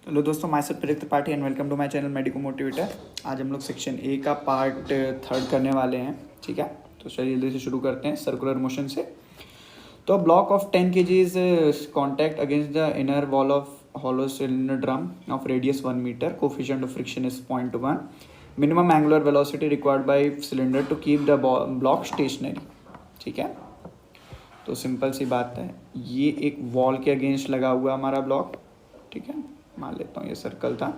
Hello दोस्तों, myself Pradeep Tripathi and welcome to my channel medico motivator. आज हम लोग सेक्शन ए का पार्ट थर्ड करने वाले हैं। ठीक है, तो चलिए जल्दी से शुरू करते हैं सर्कुलर मोशन से। तो block of 10 kg is contact against the inner wall of hollow cylinder drum of radius 1 meter. Coefficient of friction is 0.1. Minimum angular velocity required by cylinder to keep the block stationary. ठीक है, तो simple सी बात है, ये एक wall के against लगा हुआ हमारा ब्लॉक। ठीक है, मान लेता हूँ ये सर्कल था,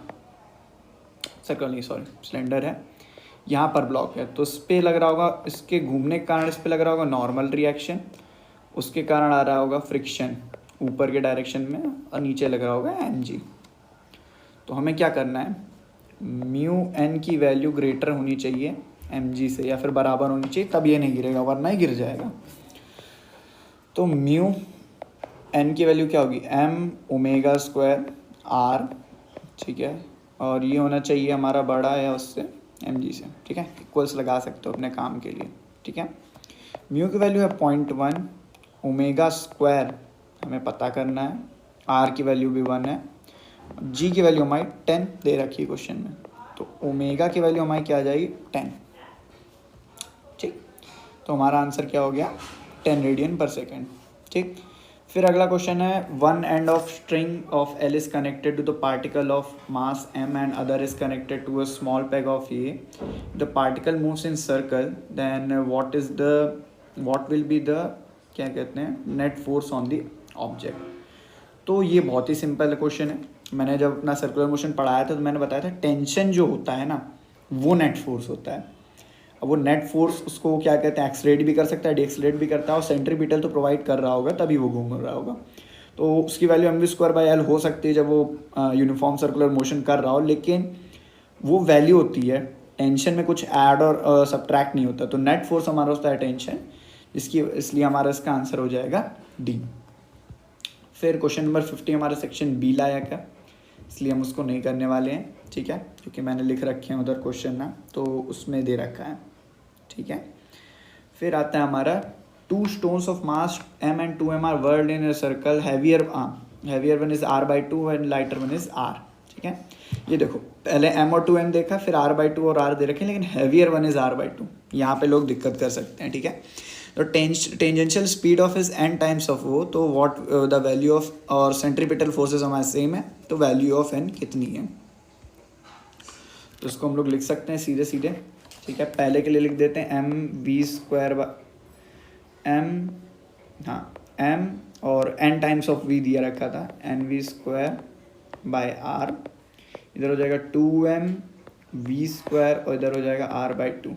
सर्कल नहीं सॉरी सिलेंडर है, यहाँ पर ब्लॉक है। तो इस पर लग रहा होगा, इसके घूमने के कारण इस पर लग रहा होगा नॉर्मल रिएक्शन, उसके कारण आ रहा होगा फ्रिक्शन ऊपर के डायरेक्शन में, और नीचे लग रहा होगा mg। तो हमें क्या करना है, म्यू एन की वैल्यू ग्रेटर होनी चाहिए mg से, या फिर बराबर होनी चाहिए, तब ये नहीं गिरेगा, वरना ही गिर जाएगा। तो म्यू एन की वैल्यू क्या होगी, m ओमेगा स्क्वायर r। ठीक है, और ये होना चाहिए हमारा बड़ा है उससे mg से। ठीक है, इक्वल्स लगा सकते हो अपने काम के लिए। ठीक है, म्यू की वैल्यू है 0.1, ओमेगा स्क्वायर हमें पता करना है, r की वैल्यू भी 1 है, g की वैल्यू हमारी 10 दे रखी है क्वेश्चन में। तो ओमेगा की वैल्यू हमारी क्या आ जाएगी, 10। ठीक, तो हमारा आंसर क्या हो गया, 10 रेडियन पर सेकेंड। ठीक, फिर अगला क्वेश्चन है, one end of string of L is connected to the particle of mass M and other is connected to a small peg of A. The particle moves in circle, then what will be the, क्या कहते हैं, net force on the object. तो ये बहुत ही simple question है। मैंने जब अपना सर्कुलर मोशन पढ़ाया था तो मैंने बताया था टेंशन जो होता है ना, वो नेट फोर्स होता है। अब वो नेट फोर्स, उसको क्या कहते हैं, एक्सलेट भी कर सकता है, डीएक्सलेट भी करता है, और सेंट्रीपिटल तो प्रोवाइड कर रहा होगा, तभी वो घूम रहा होगा। तो उसकी value M V square by L हो सकती है जब वो यूनिफॉर्म सर्कुलर मोशन कर रहा हो, लेकिन वो वैल्यू होती है, टेंशन में कुछ ऐड और सब्ट्रैक्ट नहीं होता। तो नेट फोर्स हमारा होता है टेंशन, इसलिए हमारा इसका आंसर हो जाएगा डी। फिर क्वेश्चन नंबर 50 हमारा सेक्शन बी लायक है, इसलिए हम उसको नहीं करने वाले हैं। ठीक है, क्योंकि मैंने लिख रखे हैं उधर क्वेश्चन ना, तो उसमें दे रखा है। ठीक है, फिर आता है हमारा, two stones of mass m and 2m are whirled in a circle, heavier one is r/2 and lighter one is r। ठीक है, ये देखो, पहले m और 2m देखा, फिर r/2 और r दे रखे, लेकिन हैवियर वन इज r/2, यहाँ पे लोग दिक्कत कर सकते हैं। ठीक है, तो tangential speed of is n times of वो, तो व्हाट द वैल्यू ऑफ, और सेंट्रीपिटल फोर्सेस हमारे सेम है, तो वैल्यू ऑफ n कितनी है। तो इसको हम लोग लिख सकते हैं सीधे सीधे। ठीक है, पहले के लिए लिख देते हैं एम वी स्क्वायर एम, हाँ एम और n टाइम्स ऑफ v दिया रखा था, N V square by r, इधर हो जाएगा 2m वी स्क्वायर, और इधर हो जाएगा r/2।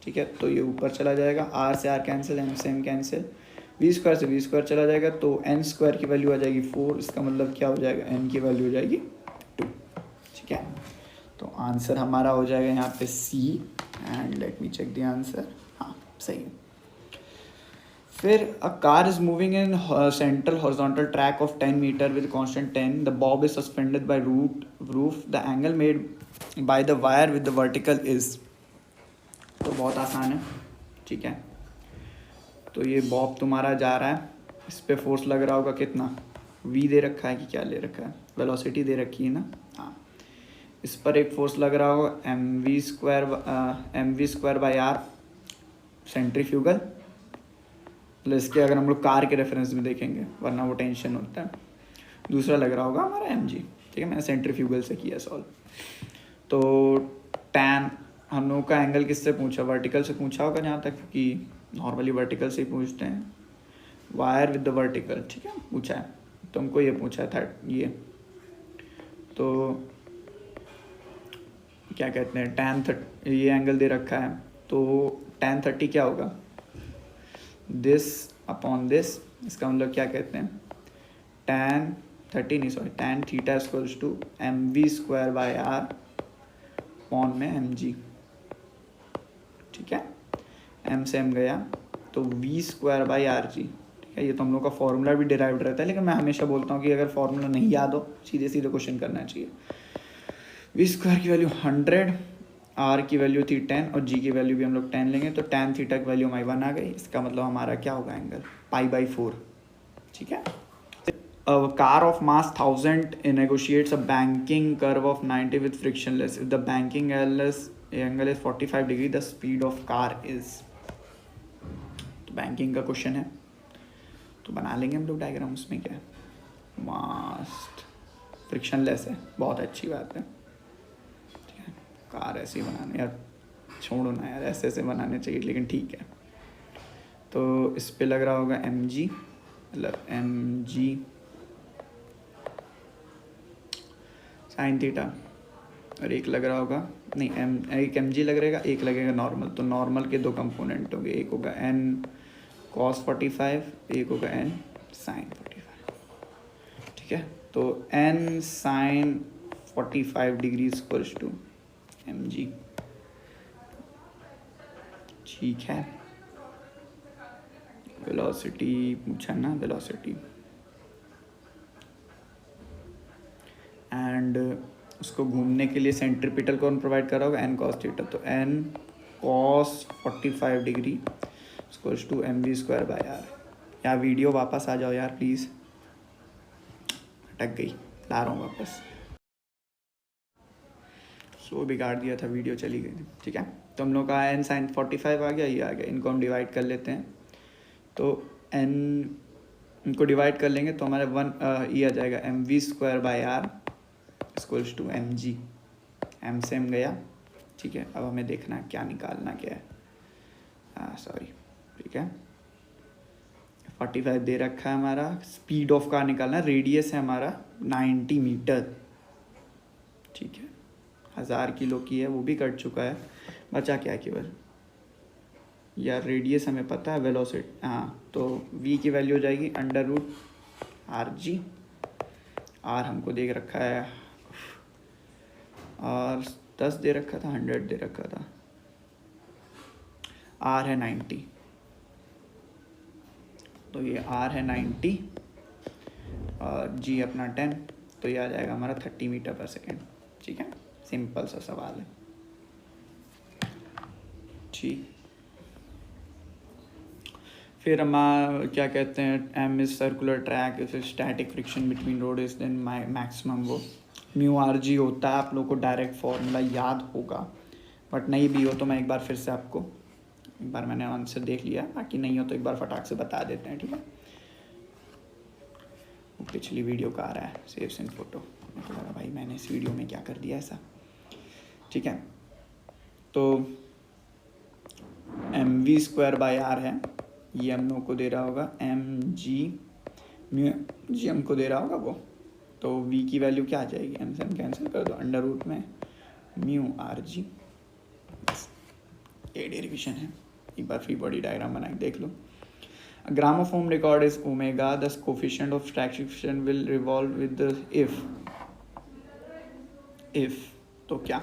ठीक है, तो ये ऊपर चला जाएगा, r से r कैंसिल, m से m कैंसिल, वी स्क्वायर से वी स्क्वायर चला जाएगा, तो n स्क्वायर की वैल्यू आ जाएगी 4। इसका मतलब क्या हो जाएगा, n की वैल्यू हो जाएगी 2। ठीक है, तो आंसर हमारा हो जाएगा यहाँ पे C, and let me check the answer, हाँ सही है। फिर a car is moving in central horizontal track of 10 metre with constant 10, the bob is suspended by roof, the angle made by the wire with the vertical is. तो बहुत आसान है। ठीक है, तो ये बॉब तुम्हारा जा रहा है, इस पर फोर्स लग रहा होगा कितना, v दे रखा है कि क्या ले रखा है, वेलोसिटी दे रखी है ना, हाँ, इस पर एक फोर्स लग रहा होगा M V square by R centrifugal, मतलब इसके अगर हम लोग कार के रेफरेंस में देखेंगे, वरना वो टेंशन होता है। दूसरा लग रहा होगा हमारा एम जी। ठीक है, मैंने सेंट्रीफ्यूगल से किया सॉल्व। तो टैन हम लोगों का एंगल किससे पूछा, वर्टिकल से पूछा होगा जहाँ तक, क्योंकि नॉर्मली वर्टिकल से ही पूछते हैं, वायर विद द वर्टिकल। ठीक है, पूछा है, तुमको ये पूछा था ये, तो क्या कहते हैं, tan30, ये एंगल दे रखा है, तो tan30 क्या होगा, दिस अपॉन दिस, इसका मतलब क्या कहते हैं, tan30 नहीं sorry tan theta equals to M V square by R upon में एम जी। ठीक है, एम से एम गया, तो V square by R G. ठीक है, ये तो हम लोग का फॉर्मूला भी डिराइव्ड रहता है, लेकिन मैं हमेशा बोलता हूँ कि अगर फॉर्मूला नहीं याद हो, सीधे सीधे क्वेश्चन करना चाहिए। वी स्क्वायर की वैल्यू 100, आर की वैल्यू थी 10, और जी की वैल्यू भी हम लोग 10 लेंगे, तो tan थीटा की वैल्यू हमारी 1 आ गई। इसका मतलब हमारा क्या होगा एंगल, π/4। ठीक है, A car of mass 1000 negotiates a banking curve of 90 with frictionless. If the banking angle is 45 degree, the speed of car is. तो बैंकिंग का क्वेश्चन है, तो बना लेंगे हम लोग डायग्राम. उसमें क्या है, मास्ट फ्रिक्शनलेस है, बहुत अच्छी बात है. ठीक है, कार ऐसे ही बनाने यार, छोड़ो ना यार, ऐसे ऐसे बनाने चाहिए, लेकिन ठीक है. तो इस पे लग रहा होगा mg, मतलब mg साइन थीटा, और एक लग रहा होगा, नहीं एक mg लग रहेगा, एक लगेगा नॉर्मल. तो नॉर्मल के दो कंपोनेंट होंगे, एक होगा n cos 45, एक होगा n sin 45. ठीक है, तो n sin 45 degree equals to mg. ठीक है, वेलोसिटी पूछा ना, वेलोसिटी एंड उसको घूमने के लिए सेंट्रीपिटल कौन प्रोवाइड कर रहा होगा, n cos थीटा. तो n cos 45 degree equals to mv square by R. यार वीडियो वापस आ जाओ यार प्लीज़, अटक गई, ला रहा हूँ वापस. सो बिगाड़ दिया था, वीडियो चली गई थी. ठीक है, तो हम लोग का n sin 45 आ गया, ये आ गया. इनको हम डिवाइड कर लेते हैं, तो n इनको डिवाइड कर लेंगे तो हमारे ये आ जाएगा mv square by R equals to mg. m से m गया. ठीक है, अब हमें देखना क्या निकालना क्या है. सॉरी, ठीक है, 45 दे रखा है हमारा. स्पीड ऑफ कार निकालना, रेडियस है हमारा 90 मीटर. ठीक है, 1000 किलो की है, वो भी कट चुका है. बचा क्या केवल यार, रेडियस हमें पता है, वेलोसिटी. हाँ, तो v की वैल्यू हो जाएगी under root R G. R हमको दे रखा है, और 10 दे रखा था, 100 दे रखा था. आर है 90, तो ये आर है 90 और जी अपना 10, तो ये आ जाएगा हमारा 30 मीटर पर सेकेंड. ठीक है, सिंपल सा सवाल है. ठीक, फिर हम क्या कहते हैं, M is circular track, if static friction between road is then maximum वो म्यू आर जी होता है. आप लोग को डायरेक्ट फॉर्मूला याद होगा, बट नहीं भी हो तो मैं एक बार फिर से आपको, एक बार मैंने आंसर देख लिया, बाकी नहीं हो तो एक बार फटाक से बता देते हैं. ठीक है, वो पिछली वीडियो का आ रहा है सेव्स इन फोटो, मुझे लगा भाई मैंने इस वीडियो में क्या कर दिया ऐसा. ठीक है, तो M V square by R है, ये हम लोग को दे रहा होगा एम जी, म्यू जी हमको दे रहा होगा वो. तो वी की वैल्यू क्या आ जाएगी, एम से एम कैंसिल कर दो, अंडर रूट में म्यू आर जी. ये डेरिवेशन है, एक बार फ्री बॉडी डायग्राम बना के देख लो. Gramophone record is omega, the coefficient of fraction will revolve with if तो क्या,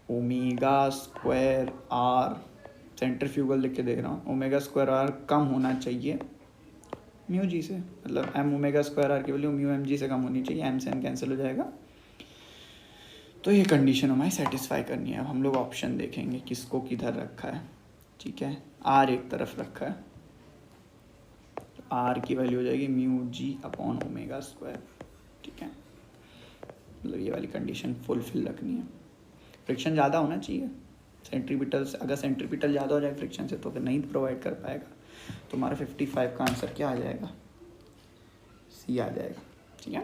ओमेगा स्क्वायर आर, सेंट्रीफ्यूगल लिख के देख रहा हूँ, ओमेगा स्क्वायर आर कम होना चाहिए म्यू जी से, मतलब एम ओमेगा स्क्वायर आर की वैल्यू म्यू एम जी से कम होनी चाहिए. एम से एम कैंसिल हो जाएगा. तो ये कंडीशन हमारी सेटिस्फाई करनी है. अब हम लोग ऑप्शन देखेंगे किसको किधर रखा है. ठीक है, आर एक तरफ रखा है, तो आर की वैल्यू हो जाएगी mu G upon omega square. ठीक है, मतलब ये वाली कंडीशन फुलफिल रखनी है. फ्रिक्शन ज़्यादा होना चाहिए सेंट्रीपिटल से, अगर सेंट्रीपिटल ज़्यादा हो जाए फ्रिक्शन से तो फिर नहीं प्रोवाइड कर पाएगा. तो हमारा 55 का आंसर क्या आ जाएगा, सी आ जाएगा. ठीक है,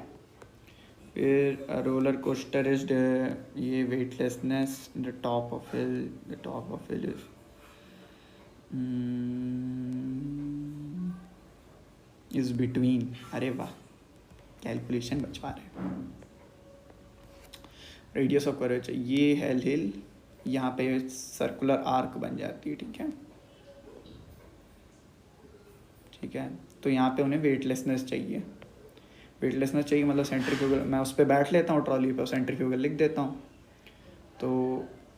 फिर रोलर कोस्टर इज ये weightlessness, the top of hill is is between. अरे वाह, कैलकुलेशन बचवा रहे. रेडियस ऑफ कर्वेचर, ये है हिल, यहाँ पे सर्कुलर आर्क बन जाती है. ठीक है, ठीक है, तो यहाँ पे उन्हें वेटलेसनेस चाहिए. वेटलेसनेस चाहिए मतलब सेंट्रीफ्यूगल, मैं उस पर बैठ लेता हूँ ट्रॉली पे, सेंट्रीफ्यूगल लिख देता हूँ. तो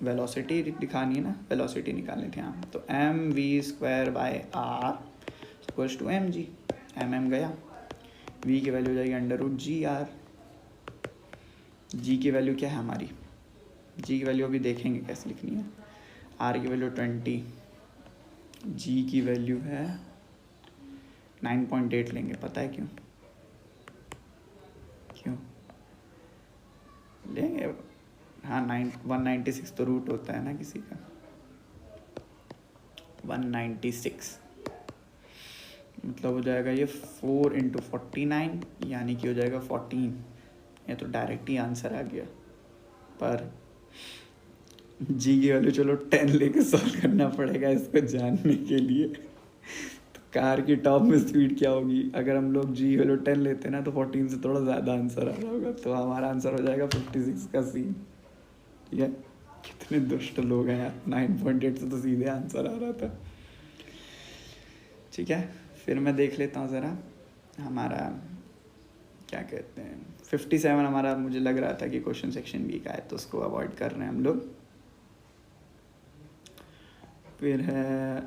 वेलोसिटी दिखानी है ना, वेलोसिटी निकालनी थी. हाँ, तो M V square by R equals to M G. M गया, वी की वैल्यू हो जाएगी under root G R. G की वैल्यू क्या है हमारी, जी की वैल्यू अभी देखेंगे कैसे लिखनी है. आर की वैल्यू 20, जी की वैल्यू है 9.8 लेंगे, पता है क्यों, क्यों लेंगे? हाँ 196 तो रूट होता है ना किसी का, 196 मतलब हो जाएगा ये 4 × 49 यानी कि हो जाएगा 14। ये तो डायरेक्ट ही आंसर आ गया। पर जी की वैल्यू चलो 10 लेके सॉल्व करना पड़ेगा इसको जानने के लिए। तो कार की टॉप में स्पीड क्या होगी? अगर हम लोग जी वैल्यू 10 लेते हैं ना तो 14 से थोड़ा ज़्यादा आंसर आ रहा होगा, तो हमारा आंसर हो जाएगा 56 का सी। ठीक है, कितने दुष्ट लोग हैं यार, 9.8 से तो सीधे आंसर आ रहा था। ठीक है, फिर मैं देख लेता हूँ ज़रा हमारा क्या कहते हैं 57 हमारा, मुझे लग रहा था कि क्वेश्चन सेक्शन बी का है तो उसको अवॉइड कर रहे हैं हम लोग। फिर है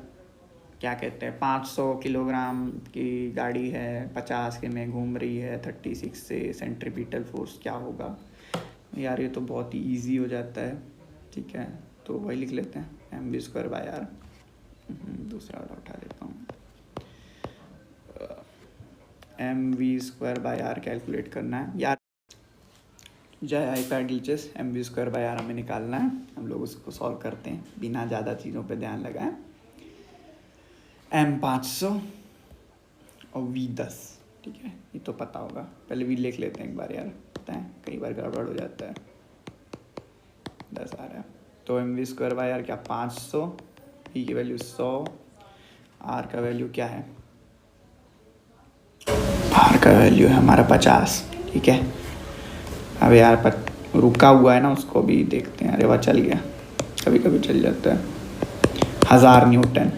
क्या कहते हैं 500 किलोग्राम की गाड़ी है, 50 के में घूम रही है 36 से, सेंट्रीपिटल फोर्स क्या होगा? यार ये तो बहुत ही ईजी हो जाता है। ठीक है, तो वही लिख लेते हैं mv²/r। दूसरा वाला उठा लेता हूँ, mv²/r कैलकुलेट करना है यार। जय आईपैड ग्लिचेस, mv²/r हमें निकालना है। हम लोग उसको सॉल्व करते हैं बिना ज़्यादा चीज़ों पे ध्यान लगाएं। m 500 और v 10। ठीक है, ये तो पता होगा, पहले v लिख लेते हैं एक बार यार, पता है कई बार गड़बड़ हो जाता है। 10 आ रहा है तो mv²/r क्या 500, v की वैल्यू 100, r का वैल्यू क्या है? r का वैल्यू है हमारा 50। ठीक है, अब यार रुका हुआ है ना, उसको भी देखते हैं। अरे वाह चल गया, कभी कभी चल जाता है। 1000 न्यूटन।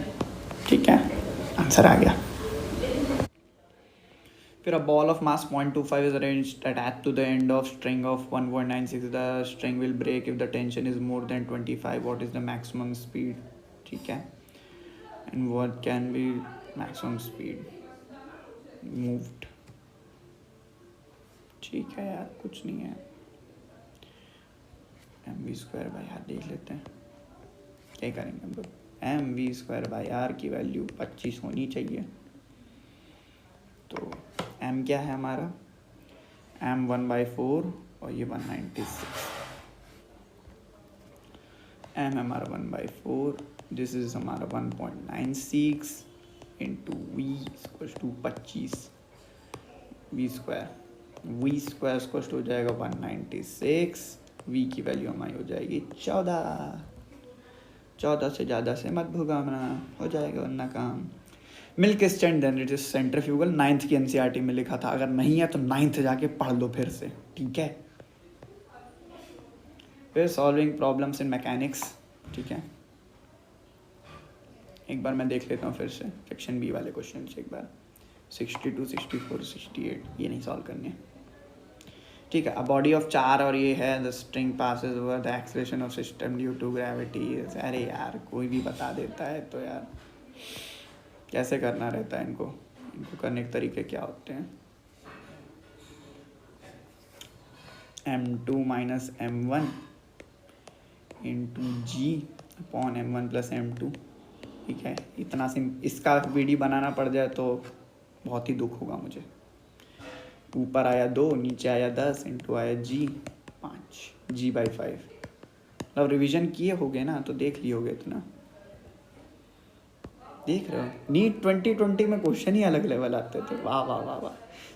ठीक है, आंसर आ गया। फिर a ball of mass 0.25 is arranged attached to the end of string of 1.96. The string will break if the tension is more than 25. What is the maximum speed? ठीक है, and what can be maximum speed moved? ठीक है यार, कुछ नहीं है, mv²/r देख लेते हैं। क्या करेंगे हम लोग, mv²/r की वैल्यू 25 होनी चाहिए। तो m क्या है हमारा, m 1/4 और ये 196। m हमारा 1/4, दिस इज हमारा 1.96 इंटू v = 25। v² हो जाएगा 196, v की वैल्यू हमारी हो जाएगी 14 से ज़्यादा से मत भुगाना, हो जाएगा वरना काम। Milk stand then it is centrifugal, 9th की एनसीईआरटी में लिखा था, अगर नहीं है तो 9th जाके पढ़ लो फिर से। ठीक है, फिर सॉल्विंग प्रॉब्लम्स इन मैकेनिक्स। ठीक है, एक बार मैं देख लेता हूँ फिर से सेक्शन बी वाले क्वेश्चन से एक बार। 62, 64, 68 ये नहीं सॉल्व करने। ठीक है, अ बॉडी ऑफ 4 और ये है, the string passes over the acceleration of system due to gravity. अरे यार कोई भी बता देता है तो यार कैसे करना रहता है इनको करने के तरीके क्या होते हैं? m2 - m1 into g/m1 + m2। ठीक है, इतना इसका वीडियो बनाना पड़ जाए तो बहुत ही दुख होगा मुझे। ऊपर आया 2, नीचे आया 10, इंटू आया g 5, g/5। मतलब रिवीजन किए होगे ना तो देख लिए होगे इतना। देख रहे हो, नीट 2020 में क्वेश्चन ही अलग लेवल आते थे। वाह वाह वाह वाह।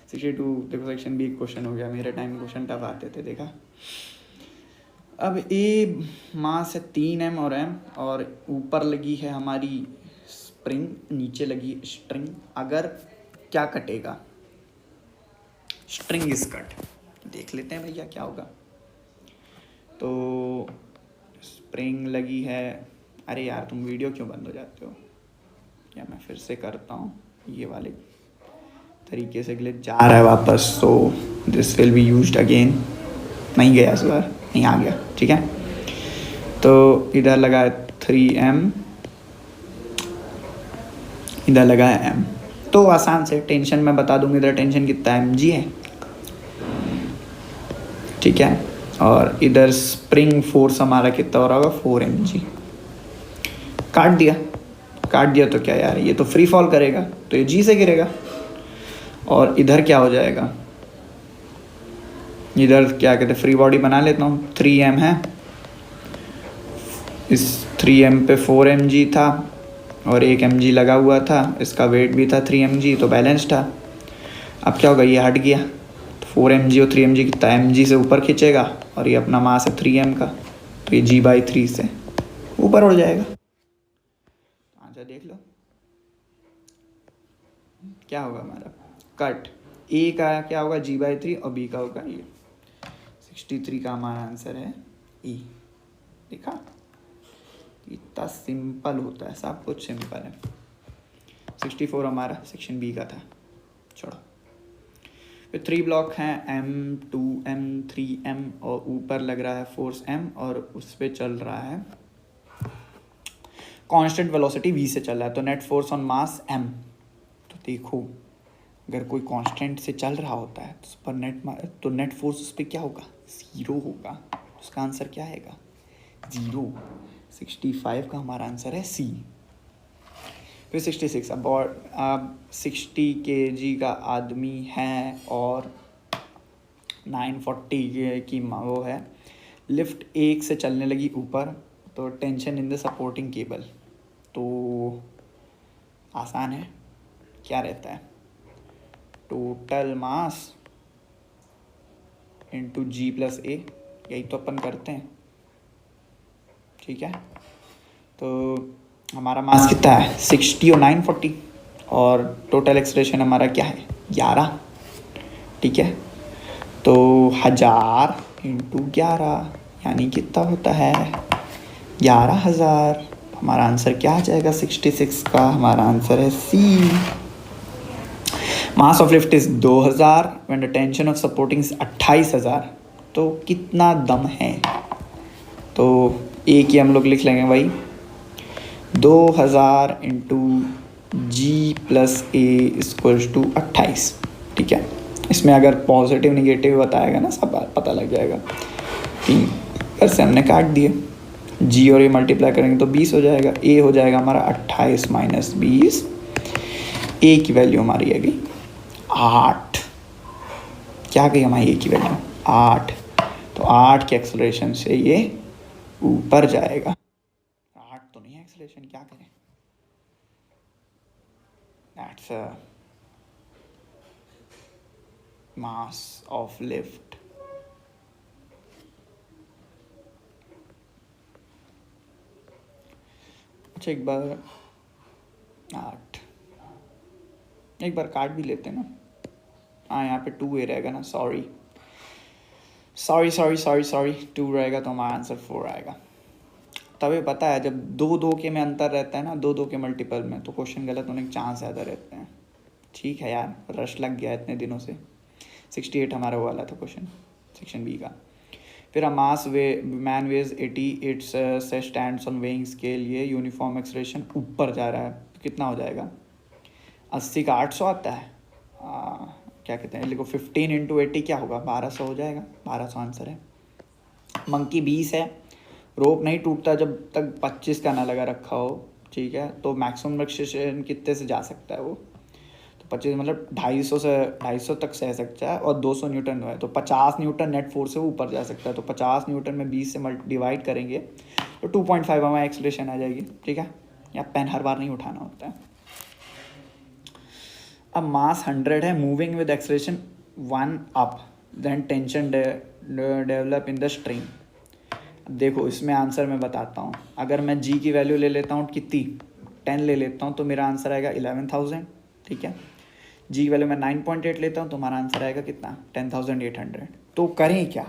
62 देखो, सेक्शन बी क्वेश्चन हो गया, मेरे टाइम क्वेश्चन टफ आते थे, देखा। अब ए मास है 3m और ऊपर लगी है हमारी स्प्रिंग, नीचे लगी स्ट्रिंग। अगर क्या कटेगा, स्ट्रिंग इज कट, देख लेते हैं भैया क्या होगा। तो स्प्रिंग लगी है, अरे यार तुम वीडियो क्यों बंद हो जाते हो? या मैं फिर से करता हूँ, ये वाले तरीके से ग्लिच जा रहा है वापस, so this will be used again. नहीं गया इस बार, नहीं आ गया। ठीक है, तो इधर लगा है 3m, इधर लगा है m। तो आसान से टेंशन मैं बता दूंगी, इधर टेंशन कितना है, mg है। ठीक है, और इधर स्प्रिंग फोर्स हमारा कितना हो रहा होगा, 4mg। काट दिया तो क्या यार, ये तो फ्री फॉल करेगा तो ये g से गिरेगा। और इधर क्या हो जाएगा, इधर क्या कहते हैं फ्री बॉडी बना लेता हूँ, 3m है, इस 3m पे 4mg था और 1mg लगा हुआ था, इसका वेट भी था 3mg, तो बैलेंस था। अब क्या होगा, ये हट गया तो 4mg और 3mg कितना mg से ऊपर खींचेगा और ये अपना मास है 3m का, तो ये g/3 से ऊपर उड़ जाएगा। अच्छा देख लो क्या होगा हमारा कट, ए का क्या होगा g/3 और बी का होगा ये 63 का हमारा आंसर है ई। देखा इतना सिंपल होता है, सब कुछ सिंपल है। 64 हमारा सेक्शन बी का था। छोड़ो, फिर 3 ब्लॉक हैं M2 M3M और ऊपर लग रहा है फोर्स M और उस पर चल रहा है कांस्टेंट वेलोसिटी v से चल रहा है, तो net force on mass m। तो देखो अगर कोई कांस्टेंट से चल रहा होता है तो उस पर नेट फोर्स उस पर क्या होगा, 0 होगा। उसका आंसर क्या आएगा, 0। 65 का हमारा आंसर है सी। फिर 66, अब 60 kg का आदमी है और 940 की वो है, लिफ्ट 1 से चलने लगी ऊपर, तो tension in the supporting cable. तो आसान है, क्या रहता है, टोटल मास इंटू g+a, यही तो अपन करते हैं। ठीक है, तो हमारा मास कितना है 60 और 940 और टोटल एक्सलेरेशन हमारा क्या है 11। ठीक है, तो 1000 इंटू 11 यानी कितना होता है 11,000। हमारा आंसर क्या आ जाएगा 66 का, हमारा आंसर है C. Mass of lift is 2000 when the tension of supporting is 28,000। तो कितना दम है, तो एक ही हम लोग लिख लेंगे भाई 2000 इंटू g+a इक्वल्स टू 28। ठीक है, इसमें अगर पॉजिटिव निगेटिव बताएगा ना सब पता लग जाएगा। 3 से हमने काट दिए, g और ये मल्टीप्लाई करेंगे तो 20 हो जाएगा, a हो जाएगा हमारा 28 माइनस 20, a की वैल्यू हमारी आ गई 8। क्या गई हमारी a की वैल्यू 8, तो 8 के एक्सेलरेशन से ये ऊपर जाएगा। 8 तो नहीं है एक्सेलरेशन, क्या करें, that's a mass of lift. अच्छा एक बार 8 एक बार काट भी लेते हैं ना, हाँ यहाँ पे 2a रहेगा ना, सॉरी 2 रहेगा तो हमारा आंसर 4 आएगा। तभी पता है जब 2 के में अंतर रहता है ना, 2 के मल्टीपल में, तो क्वेश्चन गलत होने के चांस ज़्यादा रहते हैं। ठीक है यार, रश लग गया इतने दिनों से। 68 हमारा वो वाला था क्वेश्चन सेक्शन बी का। फिर मास मैन वेज 88 से स्टैंड्स ऑन वेइंग स्केल, ये यूनिफॉर्म एक्सलेरेशन ऊपर जा रहा है, तो कितना हो जाएगा 80 का 800 आता है, क्या कहते हैं लिखो 15 इंटू 80 क्या होगा 1200 हो जाएगा, 1200 आंसर है। मंकी 20 है, रोप नहीं टूटता जब तक 25 का ना लगा रखा हो। ठीक है, तो मैक्सिमम रिलैक्सेशन कितने से जा सकता है वो, तो 25 मतलब 250 तक सह सकता है और 200 न्यूटन है, तो 50 न्यूटन नेट फोर्स से ऊपर जा सकता है। तो 50 न्यूटन में 20 से डिवाइड करेंगे तो 2.5 हमारी एक्सेलरेशन आ जाएगी। ठीक है, या पेन हर बार नहीं उठाना होता है। अब मास 100 है, moving with acceleration 1 up, then tension develop in the string. देखो इसमें आंसर मैं बताता हूँ, अगर मैं g की वैल्यू ले लेता हूँ कितनी 10 ले लेता हूँ तो मेरा आंसर आएगा 11,000। ठीक है, g की वैल्यू मैं 9.8 लेता हूँ तो हमारा आंसर आएगा कितना 10,800। तो करें क्या,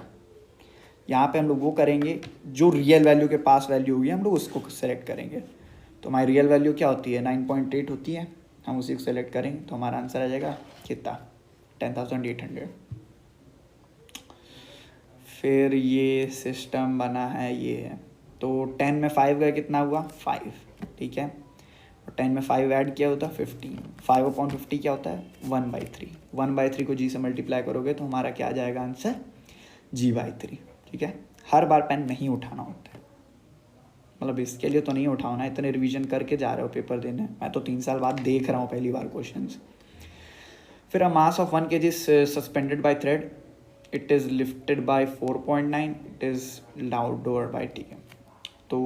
यहाँ पे हम लोग वो करेंगे जो रियल वैल्यू के पास वैल्यू होगी हम लोग उसको सेलेक्ट करेंगे। तो हमारी रियल वैल्यू क्या होती है 9.8 होती है, हम उसी को सेलेक्ट करेंगे तो हमारा आंसर आ जाएगा कितना 10,800। फिर ये सिस्टम बना है, ये है तो 10 में 5 गया कितना हुआ 5। ठीक है, और 10 में 5 ऐड किया होता 15, 5/50 क्या होता है 1/3। 1/3 को g से मल्टीप्लाई करोगे तो हमारा क्या आ जाएगा आंसर g/3। ठीक है, हर बार पेन नहीं उठाना होता है, मतलब इसके लिए तो नहीं उठाओ ना, इतने रिवीजन करके जा रहे हो पेपर देने, मैं तो 3 साल बाद देख रहा हूँ पहली बार क्वेश्चंस। फिर a mass of 1 kg suspended by thread, it is lifted by 4.9, it is outdoor by, ठीक है। तो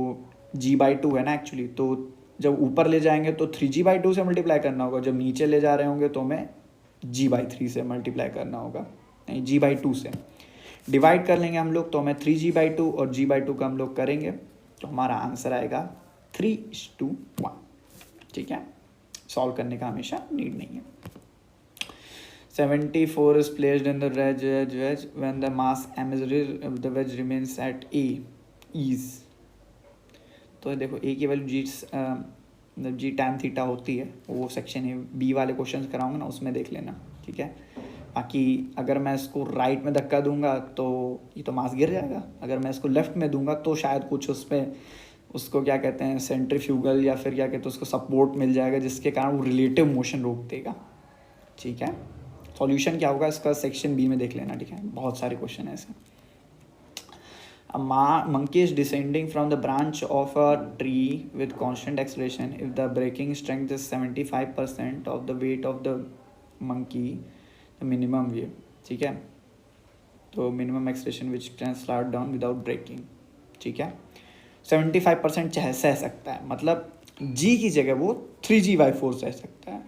g/2 है ना एक्चुअली, तो जब ऊपर ले जाएंगे तो 3g/2 से मल्टीप्लाई करना होगा, जब नीचे ले जा रहे होंगे तो हमें g/3 से मल्टीप्लाई करना होगा, नहीं g/2 से डिवाइड कर लेंगे हम लोग, तो हमें 3g/2 और g/2 का हम लोग करेंगे तो हमारा आंसर आएगा 3:1, ठीक है। सॉल्व करने का हमेशा नीड नहीं है। 74 is placed in the wedge when the mass m is the wedge remains at a is, तो देखो a की वैल्यू g tan थीटा होती है, वो सेक्शन बी वाले क्वेश्चन कराऊंगा ना, उसमें देख लेना, ठीक है। बाकी अगर मैं इसको राइट में धक्का दूंगा तो ये तो मास गिर जाएगा, अगर मैं इसको लेफ्ट में दूंगा तो शायद कुछ उस पर उसको क्या कहते हैं सेंट्रीफ्यूगल या फिर क्या कहते हैं उसको सपोर्ट मिल जाएगा, जिसके कारण वो रिलेटिव मोशन रोक देगा, ठीक है। सॉल्यूशन क्या होगा इसका सेक्शन बी में देख लेना, ठीक है, बहुत सारे क्वेश्चन है ऐसे। A monkey is descending from the branch of a tree with constant acceleration. If the braking strength is 75% of the weight of the monkey, the minimum weight, ठीक है, तो minimum acceleration which can slide down without braking, ठीक है, 75% सह सकता है, मतलब g की जगह वो 3g/4 सह सकता है।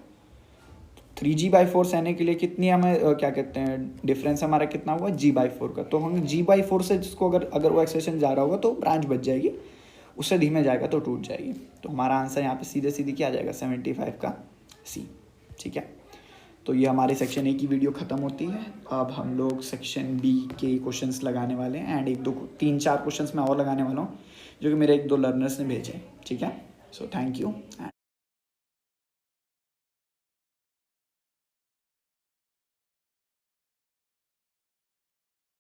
3g/4 सहने के लिए कितनी हमें क्या कहते हैं डिफरेंस हमारा कितना हुआ g/4 का, तो हम g/4 से जिसको अगर वो एक्सेलेरेशन जा रहा होगा तो ब्रांच बच जाएगी, उससे धीमे जाएगा तो टूट जाएगी। तो हमारा आंसर यहाँ पे सीधे सीधी क्या आ जाएगा 75 का सी, ठीक है। तो ये हमारे सेक्शन ए की वीडियो ख़त्म होती है। अब हम लोग सेक्शन बी के क्वेश्चंस लगाने वाले हैं एंड 3-4 क्वेश्चंस मैं और लगाने वाला हूँ जो कि मेरे 1-2 लर्नर्स ने भेजे, ठीक है। So thank you.